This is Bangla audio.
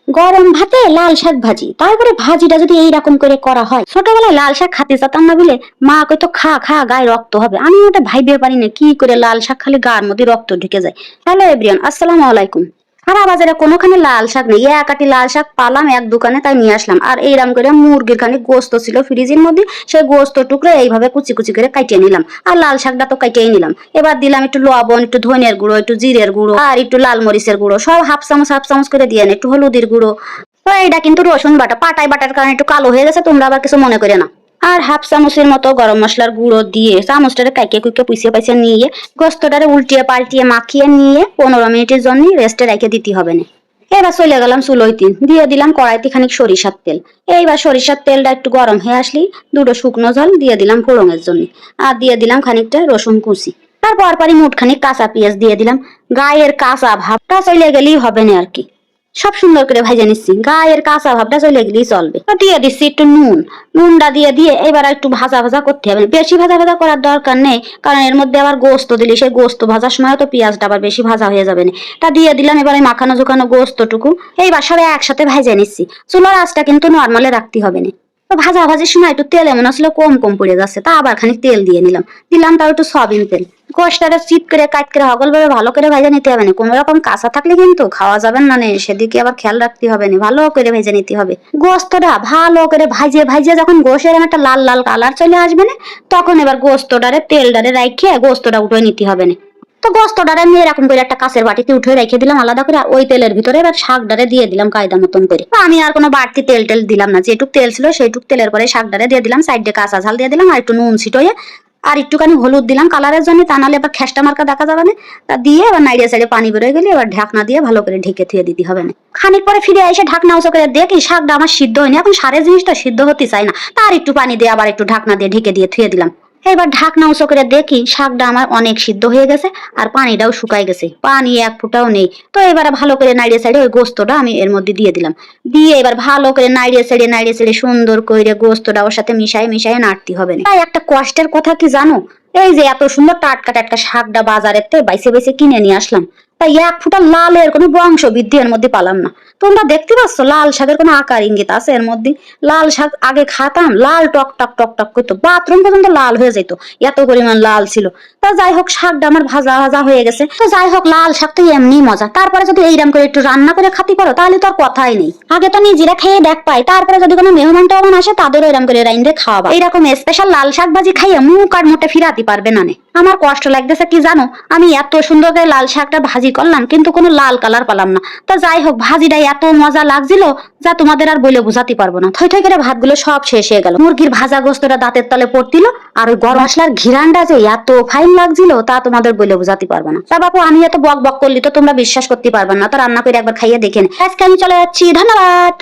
গরম ভাতে লাল শাক ভাজি, তারপরে ভাজিটা যদি এইরকম করে করা হয়। ছোটবেলায় লাল শাক খাতে চাতাম না বলে মা কইতো খা খা গায়ে রক্ত হবে, আমি ওটা ভাইবে পারি না কি করে লাল শাক খালি গার মধ্যে রক্ত ঢুকে যায়। হ্যালো এভরিওয়ান, আসসালামু আলাইকুম। সারা বাজারে কোনোখানে লাল শাক নেই, এক আটি লাল শাক পালাম এক দোকানে, তাই নিয়ে আসলাম। আর এইরকম করে মুরগির খানিক গোস্ত ছিল ফ্রিজের মধ্যে, সেই গোস্ত টুকরো এইভাবে কুচি কুচি করে কাটিয়ে নিলাম। আর লাল শাকটা তো কাটিয়েই নিলাম। এবার দিলাম একটু লবণ, একটু ধনিয়ার গুঁড়ো, একটু জিরের গুঁড়ো আর একটু লাল মরিচের গুঁড়ো, সব হাফ চামচ করে দিয়ে একটু হলুদের গুঁড়ো। তো এইটা কিন্তু রসুন বাটা, পাটায় বাটার কারণে একটু কালো হয়ে গেছে, তোমরা আবার কিছু মনে করে না। আর হাফ চামচের মতো গরম মশলার গুঁড়ো দিয়ে চামচটারে কাইকে কুইকে পুইসে পাইসে নিয়ে গোস্তটারে উল্টিয়ে পাল্টিয়ে মাখিয়ে নিয়ে 15 মিনিটের জন্য রেস্টে রেখে দিতে হবে না। এবার চলে গেলাম চুলোইতে, দিয়ে দিলাম কড়াইতে খানিক সরিষার তেল। এইবার সরিষার তেলটা একটু গরম হয়ে আসলি দুটো শুকনো জল দিয়ে দিলাম ফোড়নের জন্য। আর দিয়ে দিলাম খানিকটা রসুন কুচি। তারপর পারি মুঠখানিক কাঁচা পেঁয়াজ দিয়ে দিলাম। গায়ের কাঁচা ভাবটা চলে গেলেই হবে না আর কি। সব সুন্দর করে ভেজে নিচ্ছি, গায়ের কাঁচা ভাবটা চলে গেলেই চলবে। তো দিয়ে দিচ্ছি একটু নুনটা দিয়ে দিয়ে এবার একটু ভাজা ভাজা করতে হবে, বেশি ভাজা ভাজা করার দরকার নেই, কারণ এর মধ্যে আবার গোস্ত দিলি, সেই গোস্ত ভাজার সময় তো পেঁয়াজটা আবার বেশি ভাজা হয়ে যাবে না। তা দিয়ে দিলাম এবারে মাখানো জোখানো গোস্তটুকু। এইবার সবাই একসাথে ভেজে নিচ্ছি। চুলার আঁচটা কিন্তু নর্মালে রাখতে হবে না। তো ভাজা ভাজির সময় একটু তেল এমন আসলে কম কম পড়ে যাচ্ছে, তা আবার খানিক তেল দিয়ে দিলাম তাও একটু সয়াবিন তেল। গোশটারে চিট করে কাট করে হগল ভাবে ভালো করে ভেজে নিতে হবে না, কোনো রকম কাঁচা থাকলে কিন্তু খাওয়া যাবে না, সেদিকে আবার খেয়াল রাখতে হবে না, ভালো করে ভেজে নিতে হবে। গোস্তটা ভালো করে ভাজিয়ে ভাজিয়ে যখন গোশের একটা লাল লাল কালার চলে আসবে না, তখন এবার গোস্তটারে তেলটারে রাখিয়ে গোস্তটা উঠে নিতে হবে না। তো গোস্তটারে আমি এরকম করে একটা কাঁচের বাটিতে উঠে রেখে দিলাম আলাদা করে। ওই তেলের ভিতরে এবার শাকটারে দিয়ে দিলাম কায়দা মতন করে। আমি আর কোনো বাড়তি তেল টেল দিলাম না, যেটুক তেল ছিল সেইটুক তেলের পরে শাকটারে দিয়ে দিলাম, সাইডে কাঁচা ঝাল দিয়ে দিলাম আর একটু নুন ছিটোয়ে আর একটুখানি হলুদ দিলাম কালারের জন্য, তা নাহলে এবার খেসটা মার্কা দেখা যাবে না। তা দিয়ে এবার নাইড়ে সাইডে পানি বেরোয় গেলে এবার ঢাকনা দিয়ে ভালো করে ঢেকে থুয়ে দিতে হবে না। খানিক পরে ফিরে এসে ঢাকনা উঁচু করে দেখি শাকটা আমার সিদ্ধ হয়নি, এখন সারে জিনিসটা সিদ্ধ হতে চাই না, তার একটু পানি দিয়ে আবার একটু ঢাকনা দিয়ে ঢেকে দিয়ে থুয়ে দিলাম। এবার ঢাকনা উঁচু করে দেখি শাকটা আমার অনেক সিদ্ধ হয়ে গেছে আর পানিটাও শুকাই গেছে, পানি এক ফোঁটাও নেই। তো এবারে ভালো করে নাড়িয়ে সাইডে ওই গোস্তটা আমি এর মধ্যে দিয়ে দিলাম। দিয়ে এবার ভালো করে নাড়িয়ে সাইডে সুন্দর করে গোস্তটা ওর সাথে মিশাই নাড়তে হবে না। তাই একটা কষ্টের কথা কি জানো, এই যে এত সুন্দর টাটকা টাটকা শাকটা বাজারের থেকে বাইসে বাইসে কিনে নিয়ে আসলাম, তাই এক ফোঁটা লালের কোনো বংশ বৃদ্ধি এর মধ্যে পালাম না। তোমরা দেখতে পাচ্ছ লাল শাকের কোনো আকার ইঙ্গিত আছে এর মধ্যে? লাল শাক আগে খাতাম, লাল টক টক টক টক করতো, বাথরুম পর্যন্ত লাল হয়ে যেত, এত পরিমাণ লাল ছিল। তা যাই হোক শাকটা আমার ভাজা ভাজা হয়ে গেছে। তো যাই হোক লাল শাক তো এমনি মজা, তারপরে যদি এইরকম করে একটু রান্না করে খাতি পারো তাহলে তো আর কথাই নেই। আগে তো নিজেরা খেয়ে দেখ পাই, তারপরে যদি কোনো মেহমান টেহমান আসে তাদেরও এরকম করে রাইন্দে খাওয়াবা। এইরকম স্পেশাল লাল শাক ভাজি খাইয়ে মুখ আর মোটে ফিরাতে পারবে না। আমার কষ্ট লাগতেছে কি জানো, আমি এত সুন্দর করে লাল শাকটা ভাজি করলাম কিন্তু কোনো লাল কালার পেলাম না। তা যাই হোক ভাজিটা এত মজা লাগছিল যা তোমাদের আর বলে বোঝাতে পারবো না। থই থই করে ভাতগুলো সব শেষ হয়ে গেল, মুরগির ভাজা গোস্তটা দাঁতের তলে পড়তিল, আর ওই গরম মশলার ঘিরানটা যে এত ফাইন লাগছিল তা তোমাদের বলে বোঝাতে পারবো না। তা বাপু আমি এত বক বক করলি তো তোমরা বিশ্বাস করতে পারবে না, তো রান্না করে একবার খাইয়ে দেখেন। আজকে আমি চলে যাচ্ছি, ধন্যবাদ।